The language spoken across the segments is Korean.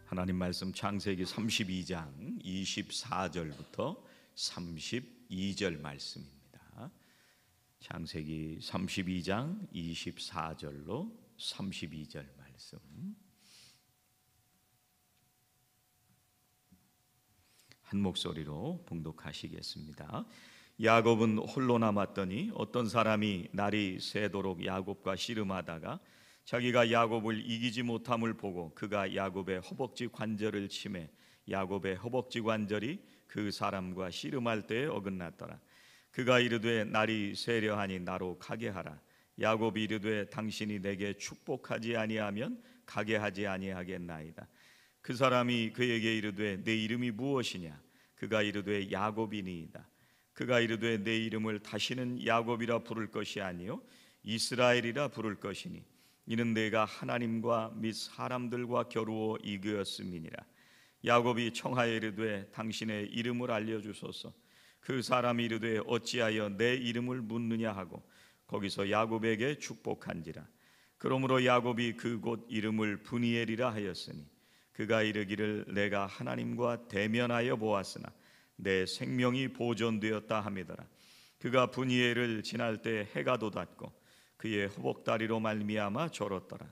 하나님 말씀 창세기 32장 24절부터 32절 말씀입니다. 창세기 32장 24절로 32절 말씀. 한 목소리로 봉독하시겠습니다. 야곱은 홀로 남았더니 어떤 사람이 날이 새도록 야곱과 씨름하다가 자기가 야곱을 이기지 못함을 보고 그가 야곱의 허벅지 관절을 치매 야곱의 허벅지 관절이 그 사람과 씨름할 때에 어긋났더라. 그가 이르되 날이 새려하니 나로 가게 하라. 야곱이 이르되 당신이 내게 축복하지 아니하면 가게 하지 아니하겠나이다. 그 사람이 그에게 이르되 내 이름이 무엇이냐? 그가 이르되 야곱이니이다. 그가 이르되 내 이름을 다시는 야곱이라 부를 것이 아니요 이스라엘이라 부를 것이니 이는 내가 하나님과 및 사람들과 겨루어 이겼음이니라. 야곱이 청하여 이르되 당신의 이름을 알려주소서. 그 사람이 이르되 어찌하여 내 이름을 묻느냐 하고 거기서 야곱에게 축복한지라. 그러므로 야곱이 그곳 이름을 브니엘이라 하였으니 그가 이르기를 내가 하나님과 대면하여 보았으나 내 생명이 보존되었다 하미더라. 그가 브니엘을 지날 때 해가 돋았고 그의 허벅다리로 말미암아 졸었더라.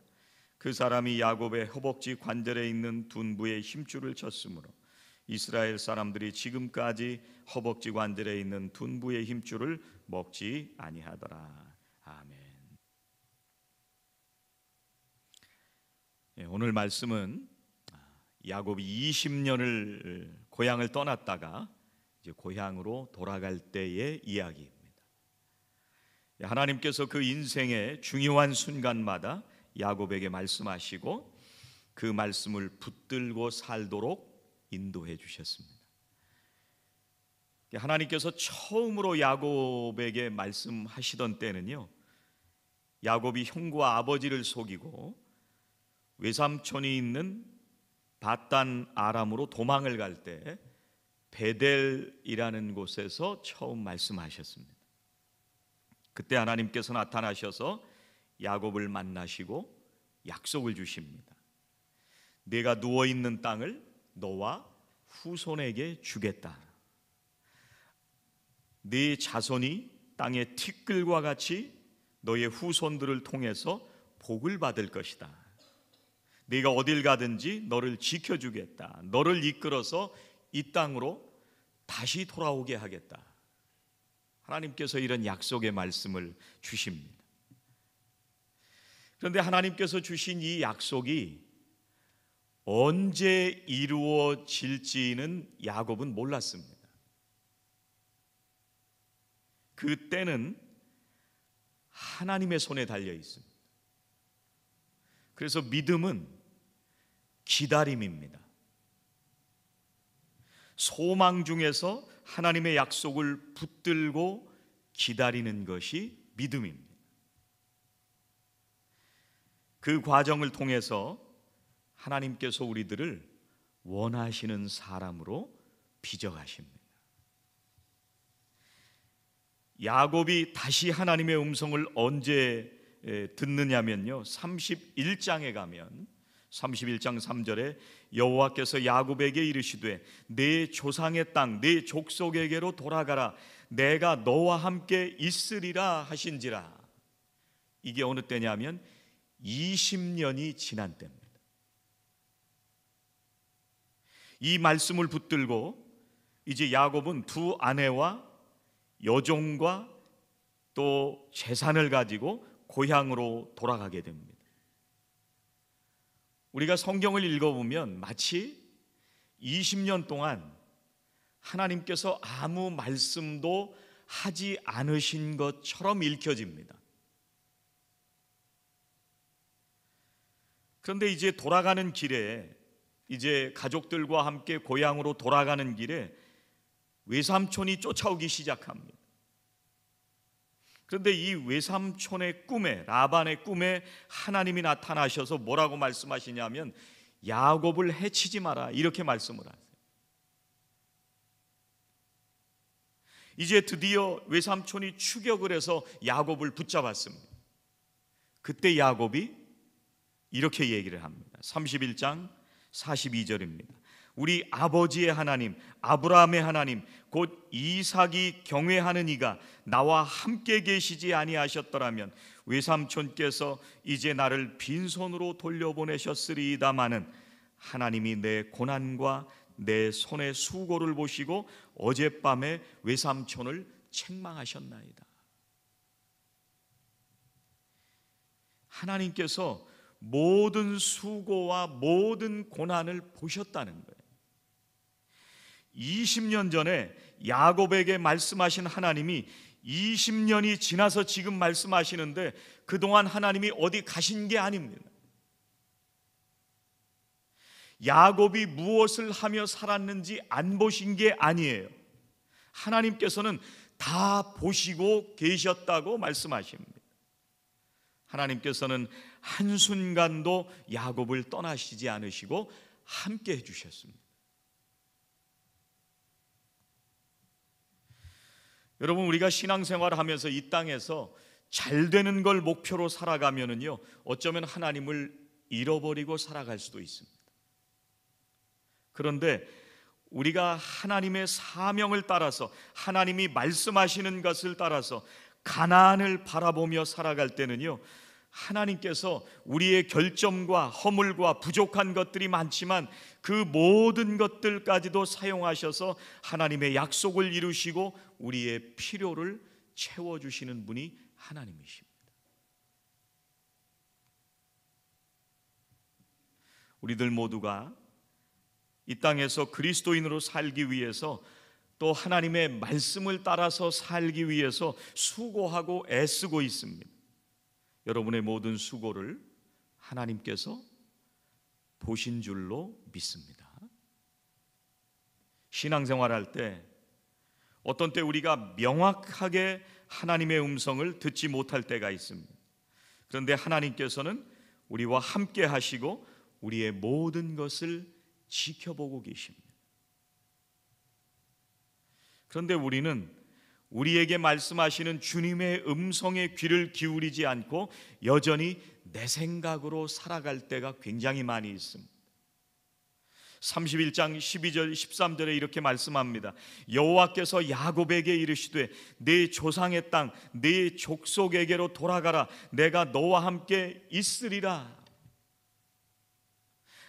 그 사람이 야곱의 허벅지 관절에 있는 둔부의 힘줄을 쳤으므로 이스라엘 사람들이 지금까지 허벅지 관절에 있는 둔부의 힘줄을 먹지 아니하더라. 아멘. 오늘 말씀은 야곱이 20년을 고향을 떠났다가 이제 고향으로 돌아갈 때의 이야기입니다. 하나님께서 그 인생의 중요한 순간마다 야곱에게 말씀하시고 그 말씀을 붙들고 살도록 인도해 주셨습니다. 하나님께서 처음으로 야곱에게 말씀하시던 때는요, 야곱이 형과 아버지를 속이고 외삼촌이 있는 바단 아람으로 도망을 갈 때 베델이라는 곳에서 처음 말씀하셨습니다. 그때 하나님께서 나타나셔서 야곱을 만나시고 약속을 주십니다. 내가 누워있는 땅을 너와 후손에게 주겠다. 네 자손이 땅의 티끌과 같이 너의 후손들을 통해서 복을 받을 것이다. 네가 어딜 가든지 너를 지켜주겠다. 너를 이끌어서 이 땅으로 다시 돌아오게 하겠다. 하나님께서 이런 약속의 말씀을 주십니다. 그런데 하나님께서 주신 이 약속이 언제 이루어질지는 야곱은 몰랐습니다. 그때는 하나님의 손에 달려 있습니다. 그래서 믿음은 기다림입니다. 소망 중에서 하나님의 약속을 붙들고 기다리는 것이 믿음입니다. 그 과정을 통해서 하나님께서 우리들을 원하시는 사람으로 빚어가십니다. 야곱이 다시 하나님의 음성을 언제 듣느냐면요, 31장에 가면 31장 3절에 여호와께서 야곱에게 이르시되 내 조상의 땅 내 족속에게로 돌아가라. 내가 너와 함께 있으리라 하신지라. 이게 어느 때냐면 20년이 지난 때입니다. 이 말씀을 붙들고 이제 야곱은 두 아내와 여종과 또 재산을 가지고 고향으로 돌아가게 됩니다. 우리가 성경을 읽어보면 마치 20년 동안 하나님께서 아무 말씀도 하지 않으신 것처럼 읽혀집니다. 그런데 이제 돌아가는 길에, 이제 가족들과 함께 고향으로 돌아가는 길에 외삼촌이 쫓아오기 시작합니다. 그런데 이 외삼촌의 꿈에, 라반의 꿈에 하나님이 나타나셔서 뭐라고 말씀하시냐면 야곱을 해치지 마라, 이렇게 말씀을 하세요. 이제 드디어 외삼촌이 추격을 해서 야곱을 붙잡았습니다. 그때 야곱이 이렇게 얘기를 합니다. 31장 42절입니다. 우리 아버지의 하나님 아브라함의 하나님 곧 이삭이 경외하는 이가 나와 함께 계시지 아니하셨더라면 외삼촌께서 이제 나를 빈손으로 돌려보내셨으리이다마는 하나님이 내 고난과 내 손의 수고를 보시고 어젯밤에 외삼촌을 책망하셨나이다. 하나님께서 모든 수고와 모든 고난을 보셨다는 거예요. 20년 전에 야곱에게 말씀하신 하나님이 20년이 지나서 지금 말씀하시는데 그동안 하나님이 어디 가신 게 아닙니다. 야곱이 무엇을 하며 살았는지 안 보신 게 아니에요. 하나님께서는 다 보시고 계셨다고 말씀하십니다. 하나님께서는 한순간도 야곱을 떠나시지 않으시고 함께 해주셨습니다. 여러분, 우리가 신앙생활을 하면서 이 땅에서 잘 되는 걸 목표로 살아가면은요, 어쩌면 하나님을 잃어버리고 살아갈 수도 있습니다. 그런데 우리가 하나님의 사명을 따라서 하나님이 말씀하시는 것을 따라서 가나안을 바라보며 살아갈 때는요, 하나님께서 우리의 결점과 허물과 부족한 것들이 많지만 그 모든 것들까지도 사용하셔서 하나님의 약속을 이루시고 우리의 필요를 채워주시는 분이 하나님이십니다. 우리들 모두가 이 땅에서 그리스도인으로 살기 위해서 또 하나님의 말씀을 따라서 살기 위해서 수고하고 애쓰고 있습니다. 여러분의 모든 수고를 하나님께서 보신 줄로 믿습니다. 신앙생활할 때 어떤 때 우리가 명확하게 하나님의 음성을 듣지 못할 때가 있습니다. 그런데 하나님께서는 우리와 함께 하시고 우리의 모든 것을 지켜보고 계십니다. 그런데 우리는 우리에게 말씀하시는 주님의 음성에 귀를 기울이지 않고 여전히 내 생각으로 살아갈 때가 굉장히 많이 있습니다. 31장 12절 13절에 이렇게 말씀합니다. 여호와께서 야곱에게 이르시되 네 조상의 땅 네 족속에게로 돌아가라. 내가 너와 함께 있으리라.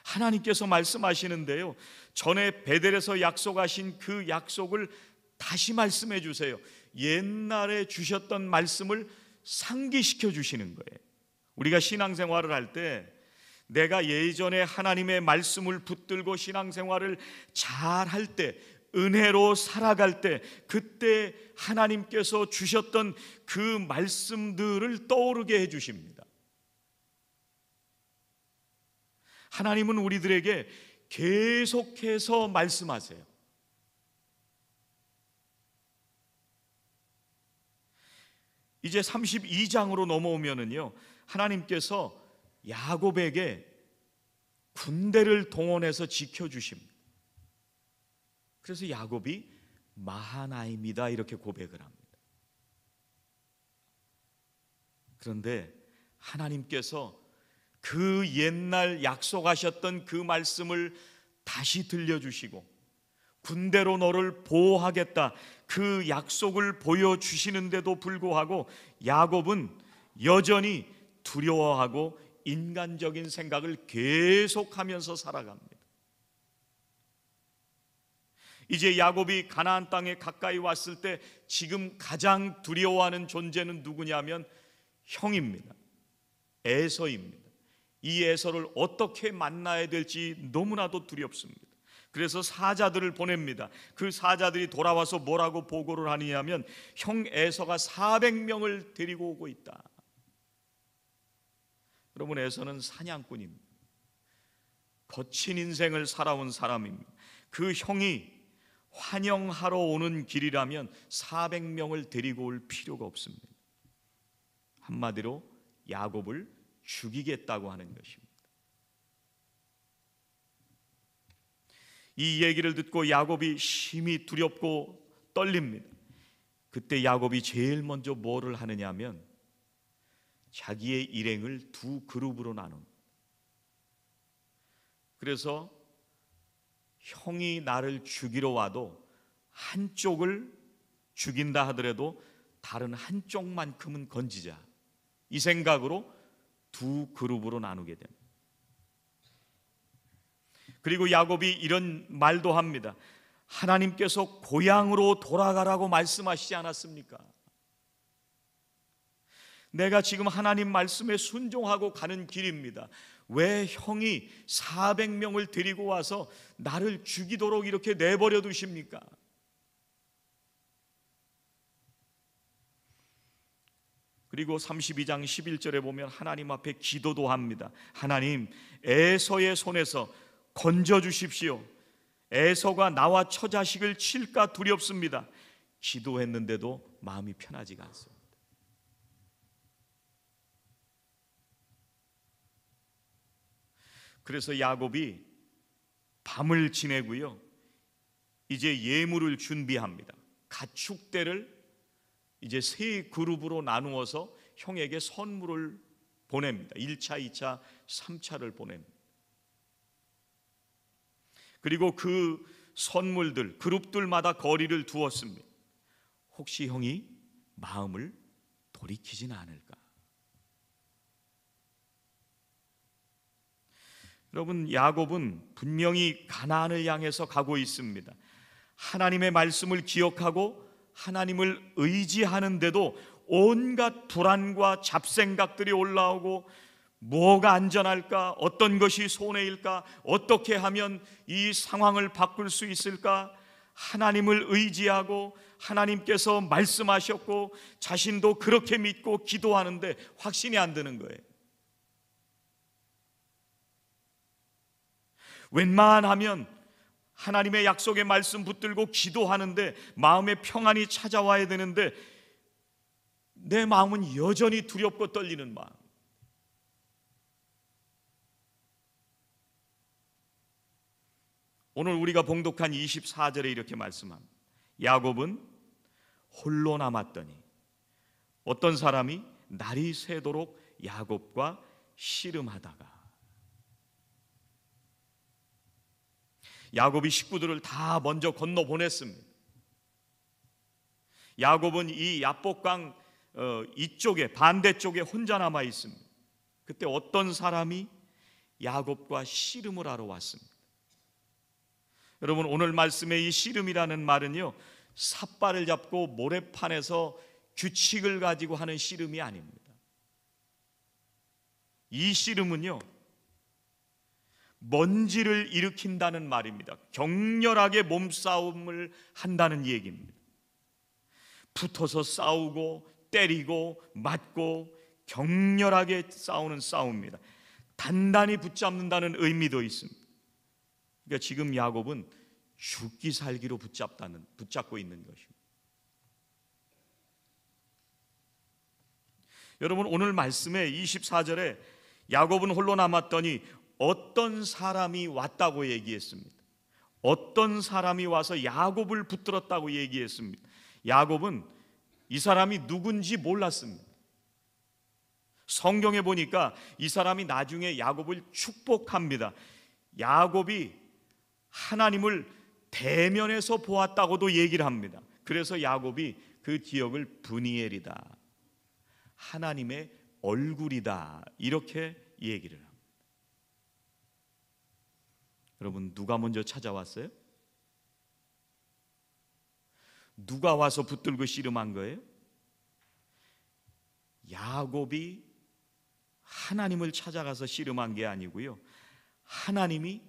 하나님께서 말씀하시는데요, 전에 베델에서 약속하신 그 약속을 다시 말씀해 주세요. 옛날에 주셨던 말씀을 상기시켜 주시는 거예요. 우리가 신앙생활을 할 때 내가 예전에 하나님의 말씀을 붙들고 신앙생활을 잘 할 때, 은혜로 살아갈 때, 그때 하나님께서 주셨던 그 말씀들을 떠오르게 해 주십니다. 하나님은 우리들에게 계속해서 말씀하세요. 이제 32장으로 넘어오면은요, 하나님께서 야곱에게 군대를 동원해서 지켜주십니다. 그래서 야곱이 마하나임이다 이렇게 고백을 합니다. 그런데 하나님께서 그 옛날 약속하셨던 그 말씀을 다시 들려주시고 군대로 너를 보호하겠다 그 약속을 보여주시는데도 불구하고 야곱은 여전히 두려워하고 인간적인 생각을 계속하면서 살아갑니다. 이제 야곱이 가나안 땅에 가까이 왔을 때 지금 가장 두려워하는 존재는 누구냐면 형입니다. 에서입니다. 이 에서를 어떻게 만나야 될지 너무나도 두렵습니다. 그래서 사자들을 보냅니다. 그 사자들이 돌아와서 뭐라고 보고를 하느냐면 형 에서가 400명을 데리고 오고 있다. 여러분, 에서는 사냥꾼입니다. 거친 인생을 살아온 사람입니다. 그 형이 환영하러 오는 길이라면 400명을 데리고 올 필요가 없습니다. 한마디로 야곱을 죽이겠다고 하는 것입니다. 이 얘기를 듣고 야곱이 심히 두렵고 떨립니다. 그때 야곱이 제일 먼저 뭐를 하느냐 하면 자기의 일행을 두 그룹으로 나눕니다. 그래서 형이 나를 죽이러 와도 한쪽을 죽인다 하더라도 다른 한쪽만큼은 건지자, 이 생각으로 두 그룹으로 나누게 됩니다. 그리고 야곱이 이런 말도 합니다. 하나님께서 고향으로 돌아가라고 말씀하시지 않았습니까? 내가 지금 하나님 말씀에 순종하고 가는 길입니다. 왜 형이 400명을 데리고 와서 나를 죽이도록 이렇게 내버려 두십니까? 그리고 32장 11절에 보면 하나님 앞에 기도도 합니다. 하나님, 에서의 손에서 건져 주십시오. 에서가 나와 처자식을 칠까 두렵습니다. 기도했는데도 마음이 편하지가 않습니다. 그래서 야곱이 밤을 지내고요, 이제 예물을 준비합니다. 가축대를 이제 세 그룹으로 나누어서 형에게 선물을 보냅니다. 1차, 2차, 3차를 보냅니다. 그리고 그 선물들, 그룹들마다 거리를 두었습니다. 혹시 형이 마음을 돌이키진 않을까? 여러분, 야곱은 분명히 가나안을 향해서 가고 있습니다. 하나님의 말씀을 기억하고 하나님을 의지하는데도 온갖 불안과 잡생각들이 올라오고, 뭐가 안전할까? 어떤 것이 손해일까? 어떻게 하면 이 상황을 바꿀 수 있을까? 하나님을 의지하고 하나님께서 말씀하셨고 자신도 그렇게 믿고 기도하는데 확신이 안 드는 거예요. 웬만하면 하나님의 약속의 말씀 붙들고 기도하는데 마음의 평안이 찾아와야 되는데 내 마음은 여전히 두렵고 떨리는 마음. 오늘 우리가 봉독한 24절에 이렇게 말씀합니다. 야곱은 홀로 남았더니 어떤 사람이 날이 새도록 야곱과 씨름하다가, 야곱이 식구들을 다 먼저 건너 보냈습니다. 야곱은 이 야복강 이쪽에, 반대쪽에 혼자 남아 있습니다. 그때 어떤 사람이 야곱과 씨름을 하러 왔습니다. 여러분, 오늘 말씀의 이 씨름이라는 말은요, 삿발을 잡고 모래판에서 규칙을 가지고 하는 씨름이 아닙니다. 이 씨름은요, 먼지를 일으킨다는 말입니다. 격렬하게 몸싸움을 한다는 얘기입니다. 붙어서 싸우고 때리고 맞고 격렬하게 싸우는 싸움입니다. 단단히 붙잡는다는 의미도 있습니다. 그러니까 지금 야곱은 죽기 살기로 붙잡고 있는 것입니다. 여러분, 오늘 말씀에 24절에 야곱은 홀로 남았더니 어떤 사람이 왔다고 얘기했습니다. 어떤 사람이 와서 야곱을 붙들었다고 얘기했습니다. 야곱은 이 사람이 누군지 몰랐습니다. 성경에 보니까 이 사람이 나중에 야곱을 축복합니다. 야곱이 하나님을 대면에서 보았다고도 얘기를 합니다. 그래서 야곱이 그 기억을 브니엘이다, 하나님의 얼굴이다, 이렇게 얘기를 합니다. 여러분, 누가 먼저 찾아왔어요? 누가 와서 붙들고 씨름한 거예요? 야곱이 하나님을 찾아가서 씨름한 게 아니고요, 하나님이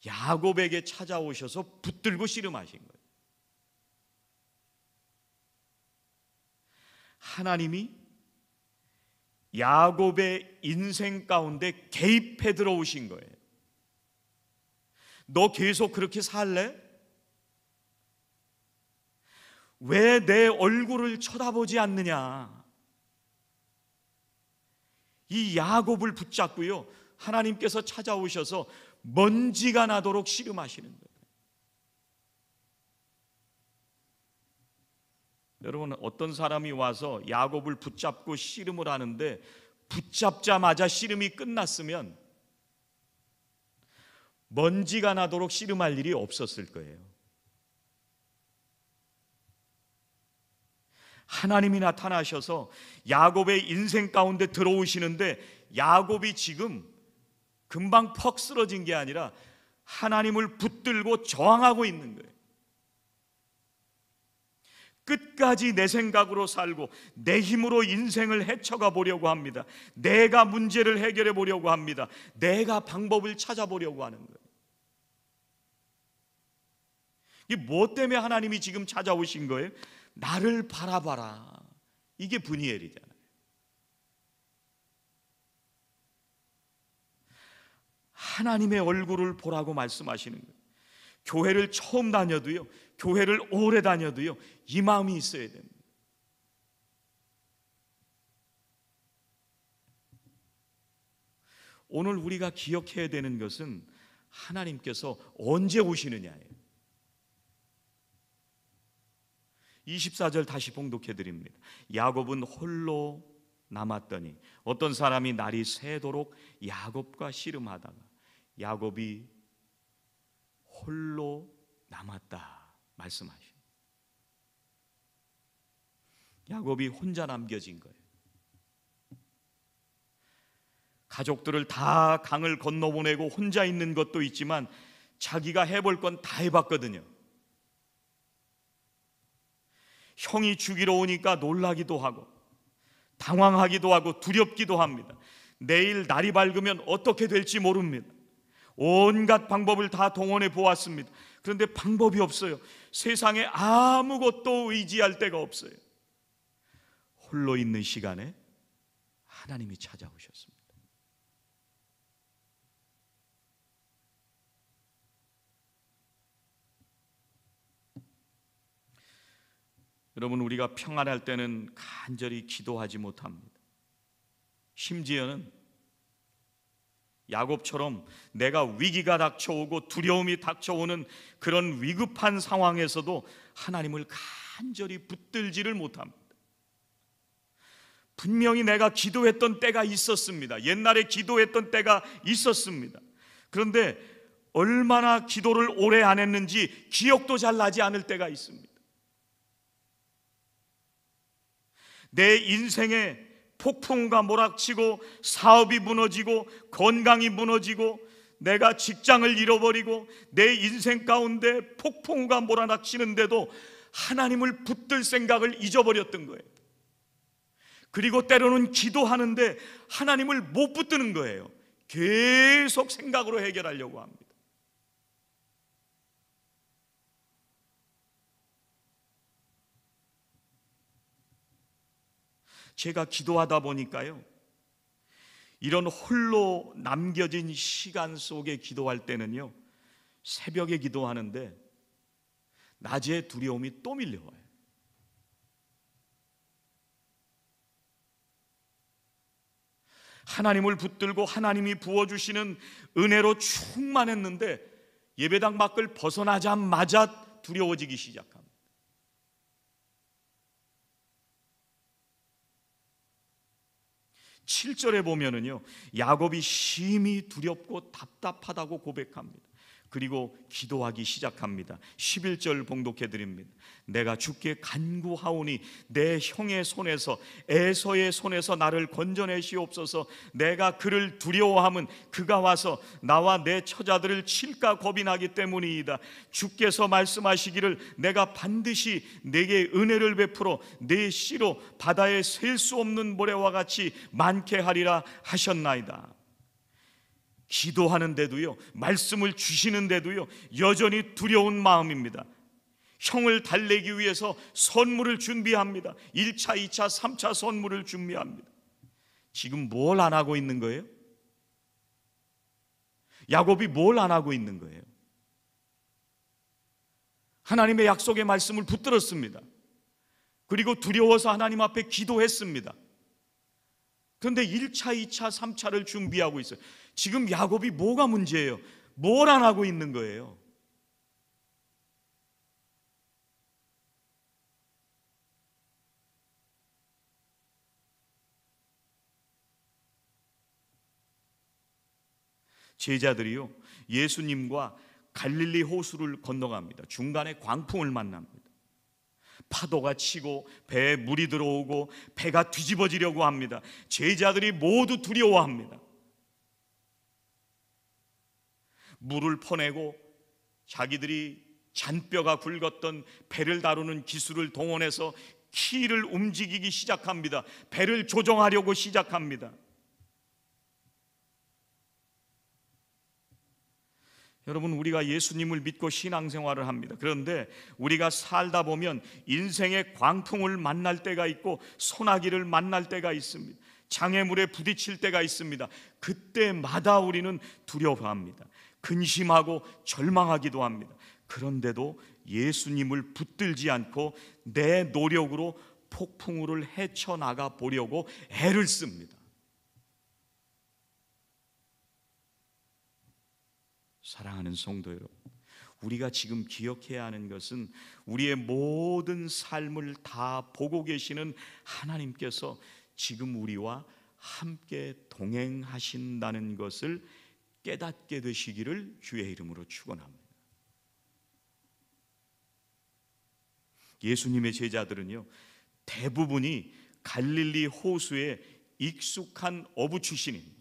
야곱에게 찾아오셔서 붙들고 씨름하신 거예요. 하나님이 야곱의 인생 가운데 개입해 들어오신 거예요. 너 계속 그렇게 살래? 왜 내 얼굴을 쳐다보지 않느냐? 이 야곱을 붙잡고요, 하나님께서 찾아오셔서 먼지가 나도록 씨름하시는 거예요. 여러분, 어떤 사람이 와서 야곱을 붙잡고 씨름을 하는데 붙잡자마자 씨름이 끝났으면 먼지가 나도록 씨름할 일이 없었을 거예요. 하나님이 나타나셔서 야곱의 인생 가운데 들어오시는데 야곱이 지금 금방 퍽 쓰러진 게 아니라 하나님을 붙들고 저항하고 있는 거예요. 끝까지 내 생각으로 살고 내 힘으로 인생을 헤쳐가 보려고 합니다. 내가 문제를 해결해 보려고 합니다. 내가 방법을 찾아보려고 하는 거예요. 이게 무엇 때문에 하나님이 지금 찾아오신 거예요? 나를 바라봐라. 이게 브니엘이잖아요. 하나님의 얼굴을 보라고 말씀하시는 거예요. 교회를 처음 다녀도요, 교회를 오래 다녀도요, 이 마음이 있어야 됩니다. 오늘 우리가 기억해야 되는 것은 하나님께서 언제 오시느냐예요. 24절 다시 봉독해 드립니다. 야곱은 홀로 남았더니 어떤 사람이 날이 새도록 야곱과 씨름하다가 야곱이 홀로 남았다 말씀하십니다. 야곱이 혼자 남겨진 거예요. 가족들을 다 강을 건너보내고 혼자 있는 것도 있지만 자기가 해볼 건 다 해봤거든요. 형이 죽이러 오니까 놀라기도 하고 당황하기도 하고 두렵기도 합니다. 내일 날이 밝으면 어떻게 될지 모릅니다. 온갖 방법을 다 동원해 보았습니다. 그런데 방법이 없어요. 세상에 아무것도 의지할 데가 없어요. 홀로 있는 시간에 하나님이 찾아오셨습니다. 여러분, 우리가 평안할 때는 간절히 기도하지 못합니다. 심지어는 야곱처럼 내가 위기가 닥쳐오고 두려움이 닥쳐오는 그런 위급한 상황에서도 하나님을 간절히 붙들지를 못합니다. 분명히 내가 기도했던 때가 있었습니다. 옛날에 기도했던 때가 있었습니다. 그런데 얼마나 기도를 오래 안 했는지 기억도 잘 나지 않을 때가 있습니다. 내 인생에 폭풍우가 몰아치고 사업이 무너지고 건강이 무너지고 내가 직장을 잃어버리고 내 인생 가운데 폭풍우가 몰아닥치는데도 하나님을 붙들 생각을 잊어버렸던 거예요. 그리고 때로는 기도하는데 하나님을 못 붙드는 거예요. 계속 생각으로 해결하려고 합니다. 제가 기도하다 보니까요, 이런 홀로 남겨진 시간 속에 기도할 때는요, 새벽에 기도하는데 낮에 두려움이 또 밀려와요. 하나님을 붙들고 하나님이 부어주시는 은혜로 충만했는데 예배당 밖을 벗어나자마자 두려워지기 시작합니다. 7절에 보면은요, 야곱이 심히 두렵고 답답하다고 고백합니다. 그리고 기도하기 시작합니다. 11절 봉독해 드립니다. 내가 주께 간구하오니 내 형의 손에서 에서의 손에서 나를 건져내시옵소서. 내가 그를 두려워함은 그가 와서 나와 내 처자들을 칠까 겁이 나기 때문이이다. 주께서 말씀하시기를 내가 반드시 내게 은혜를 베풀어 내 씨로 바다에 셀 수 없는 모래와 같이 많게 하리라 하셨나이다. 기도하는데도요, 말씀을 주시는데도요, 여전히 두려운 마음입니다. 형을 달래기 위해서 선물을 준비합니다. 1차, 2차, 3차 선물을 준비합니다. 지금 뭘 안 하고 있는 거예요? 야곱이 뭘 안 하고 있는 거예요? 하나님의 약속의 말씀을 붙들었습니다. 그리고 두려워서 하나님 앞에 기도했습니다. 그런데 1차, 2차, 3차를 준비하고 있어요. 지금 야곱이 뭐가 문제예요? 뭘 안 하고 있는 거예요? 제자들이요, 예수님과 갈릴리 호수를 건너갑니다. 중간에 광풍을 만납니다. 파도가 치고 배에 물이 들어오고 배가 뒤집어지려고 합니다. 제자들이 모두 두려워합니다. 물을 퍼내고 자기들이 잔뼈가 굵었던 배를 다루는 기술을 동원해서 키를 움직이기 시작합니다. 배를 조정하려고 시작합니다. 여러분, 우리가 예수님을 믿고 신앙생활을 합니다. 그런데 우리가 살다 보면 인생의 광풍을 만날 때가 있고 소나기를 만날 때가 있습니다. 장애물에 부딪힐 때가 있습니다. 그때마다 우리는 두려워합니다. 근심하고 절망하기도 합니다. 그런데도 예수님을 붙들지 않고 내 노력으로 폭풍우를 헤쳐나가 보려고 애를 씁니다. 사랑하는 성도 여러분, 우리가 지금 기억해야 하는 것은 우리의 모든 삶을 다 보고 계시는 하나님께서 지금 우리와 함께 동행하신다는 것을 깨닫게 되시기를 주의 이름으로 축원합니다. 예수님의 제자들은요, 대부분이 갈릴리 호수에 익숙한 어부 출신입니다.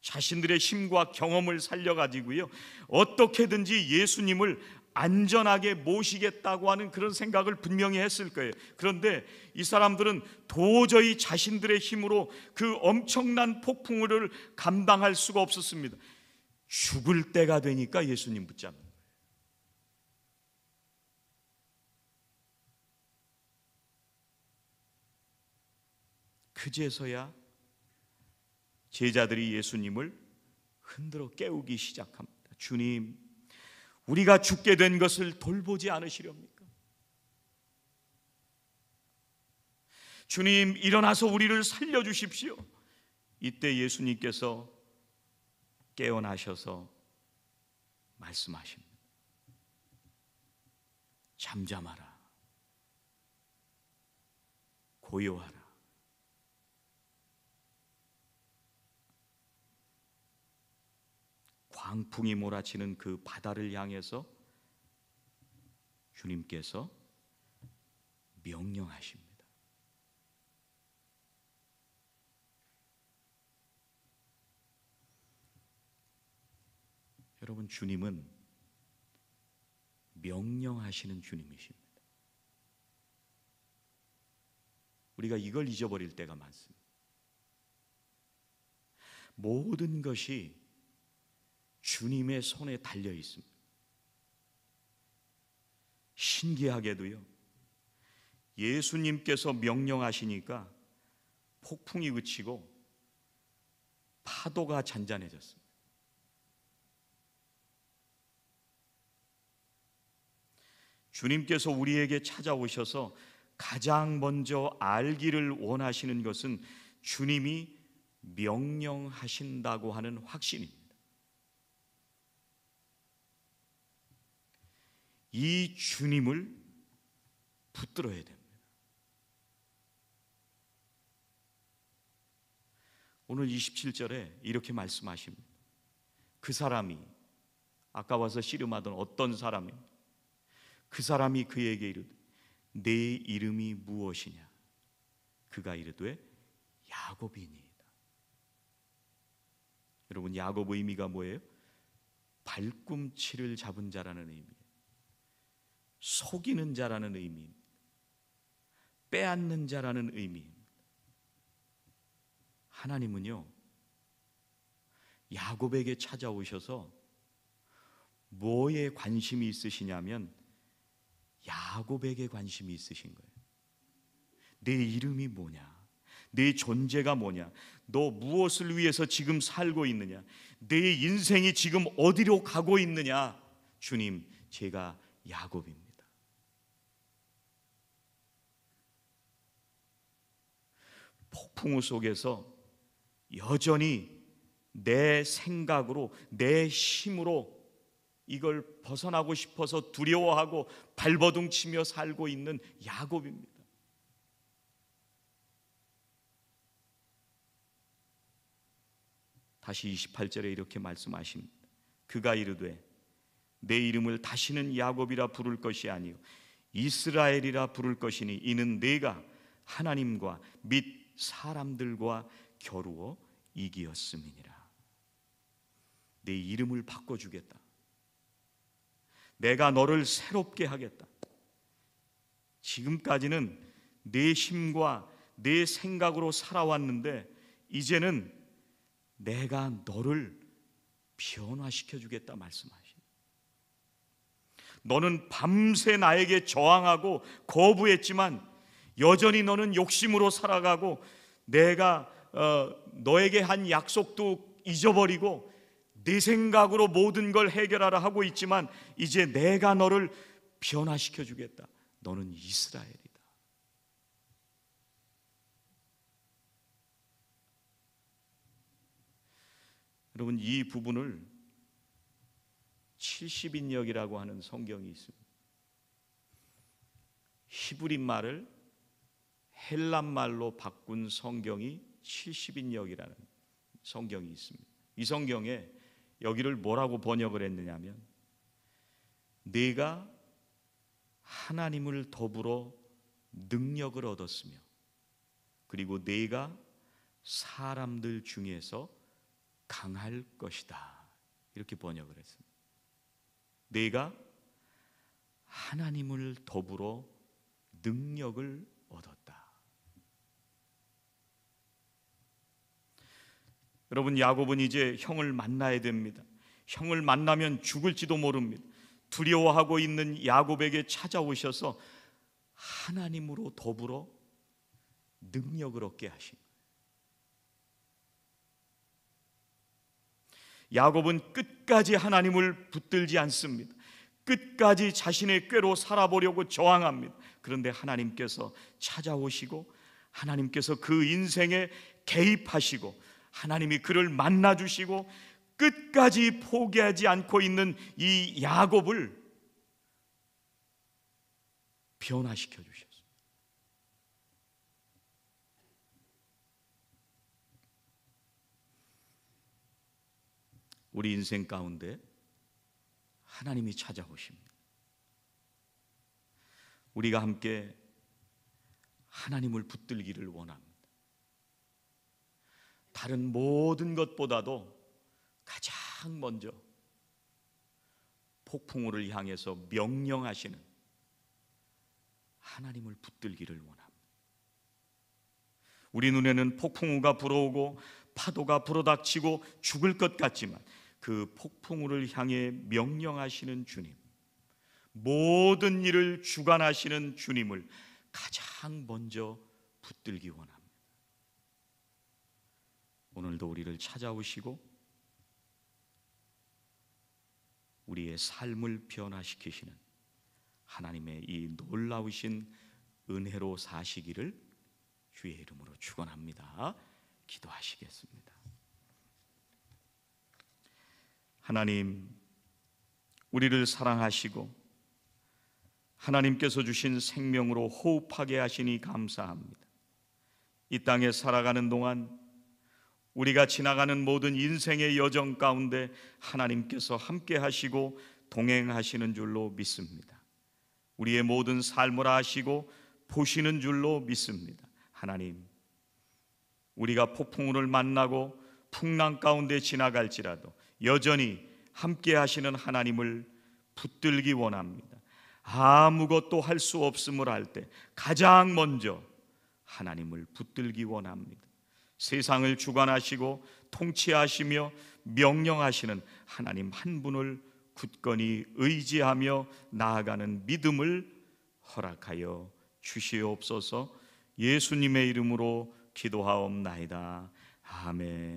자신들의 힘과 경험을 살려가지고요, 어떻게든지 예수님을 안전하게 모시겠다고 하는 그런 생각을 분명히 했을 거예요. 그런데 이 사람들은 도저히 자신들의 힘으로 그 엄청난 폭풍우를 감당할 수가 없었습니다. 죽을 때가 되니까 예수님 붙잡는 거예요. 그제서야 제자들이 예수님을 흔들어 깨우기 시작합니다. 주님, 우리가 죽게 된 것을 돌보지 않으시렵니까? 주님, 일어나서 우리를 살려주십시오. 이때 예수님께서 깨어나셔서 말씀하십니다. 잠잠하라, 고요하라. 광풍이 몰아치는 그 바다를 향해서 주님께서 명령하십니다. 여러분, 주님은 명령하시는 주님이십니다. 우리가 이걸 잊어버릴 때가 많습니다. 모든 것이 주님의 손에 달려 있습니다. 신기하게도요, 예수님께서 명령하시니까 폭풍이 그치고 파도가 잔잔해졌습니다. 주님께서 우리에게 찾아오셔서 가장 먼저 알기를 원하시는 것은 주님이 명령하신다고 하는 확신입니다. 이 주님을 붙들어야 됩니다. 오늘 27절에 이렇게 말씀하십니다. 그 사람이, 아까 와서 씨름하던 어떤 사람이, 그 사람이 그에게 이르되 내 이름이 무엇이냐? 그가 이르되 야곱이니이다. 여러분, 야곱 의미가 뭐예요? 발꿈치를 잡은 자라는 의미예요. 속이는 자라는 의미입니다. 빼앗는 자라는 의미입니다. 하나님은요, 야곱에게 찾아오셔서 뭐에 관심이 있으시냐면 야곱에게 관심이 있으신 거예요. 내 이름이 뭐냐? 내 존재가 뭐냐? 너 무엇을 위해서 지금 살고 있느냐? 내 인생이 지금 어디로 가고 있느냐? 주님, 제가 야곱입니다. 폭풍우 속에서 여전히 내 생각으로, 내 힘으로 이걸 벗어나고 싶어서 두려워하고 발버둥치며 살고 있는 야곱입니다. 다시 28절에 이렇게 말씀하십니다. 그가 이르되 내 이름을 다시는 야곱이라 부를 것이 아니요 이스라엘이라 부를 것이니 이는 내가 하나님과 및 사람들과 겨루어 이기었음이니라. 내 이름을 바꿔주겠다. 내가 너를 새롭게 하겠다. 지금까지는 내 힘과 내 생각으로 살아왔는데 이제는 내가 너를 변화시켜 주겠다 말씀하십니다. 너는 밤새 나에게 저항하고 거부했지만 여전히 너는 욕심으로 살아가고 내가 너에게 한 약속도 잊어버리고 내 생각으로 모든 걸 해결하라 하고 있지만 이제 내가 너를 변화시켜 주겠다. 너는 이스라엘이다. 여러분, 이 부분을 70인역이라고 하는 성경이 있습니다. 히브리 말을 헬란 말로 바꾼 성경이 70인역이라는 성경이 있습니다. 이 성경에 여기를 뭐라고 번역을 했느냐면 네가 하나님을 더불어 능력을 얻었으며 그리고 네가 사람들 중에서 강할 것이다. 이렇게 번역을 했습니다. 네가 하나님을 더불어 능력을 얻었다. 여러분, 야곱은 이제 형을 만나야 됩니다. 형을 만나면 죽을지도 모릅니다. 두려워하고 있는 야곱에게 찾아오셔서 하나님으로 더불어 능력을 얻게 하신 거예요. 야곱은 끝까지 하나님을 붙들지 않습니다. 끝까지 자신의 꾀로 살아보려고 저항합니다. 그런데 하나님께서 찾아오시고 하나님께서 그 인생에 개입하시고 하나님이 그를 만나주시고 끝까지 포기하지 않고 있는 이 야곱을 변화시켜 주셨습니다. 우리 인생 가운데 하나님이 찾아오십니다. 우리가 함께 하나님을 붙들기를 원합니다. 다른 모든 것보다도 가장 먼저 폭풍우를 향해서 명령하시는 하나님을 붙들기를 원합니다. 우리 눈에는 폭풍우가 불어오고 파도가 불어닥치고 죽을 것 같지만 그 폭풍우를 향해 명령하시는 주님, 모든 일을 주관하시는 주님을 가장 먼저 붙들기 원합니다. 오늘도 우리를 찾아오시고 우리의 삶을 변화시키시는 하나님의 이 놀라우신 은혜로 사시기를 주의 이름으로 축원합니다. 기도하시겠습니다. 하나님, 우리를 사랑하시고 하나님께서 주신 생명으로 호흡하게 하시니 감사합니다. 이 땅에 살아가는 동안 우리가 지나가는 모든 인생의 여정 가운데 하나님께서 함께 하시고 동행하시는 줄로 믿습니다. 우리의 모든 삶을 아시고 보시는 줄로 믿습니다. 하나님, 우리가 폭풍우를 만나고 풍랑 가운데 지나갈지라도 여전히 함께 하시는 하나님을 붙들기 원합니다. 아무것도 할 수 없음을 알 때 가장 먼저 하나님을 붙들기 원합니다. 세상을 주관하시고 통치하시며 명령하시는 하나님 한 분을 굳건히 의지하며 나아가는 믿음을 허락하여 주시옵소서. 예수님의 이름으로 기도하옵나이다. 아멘.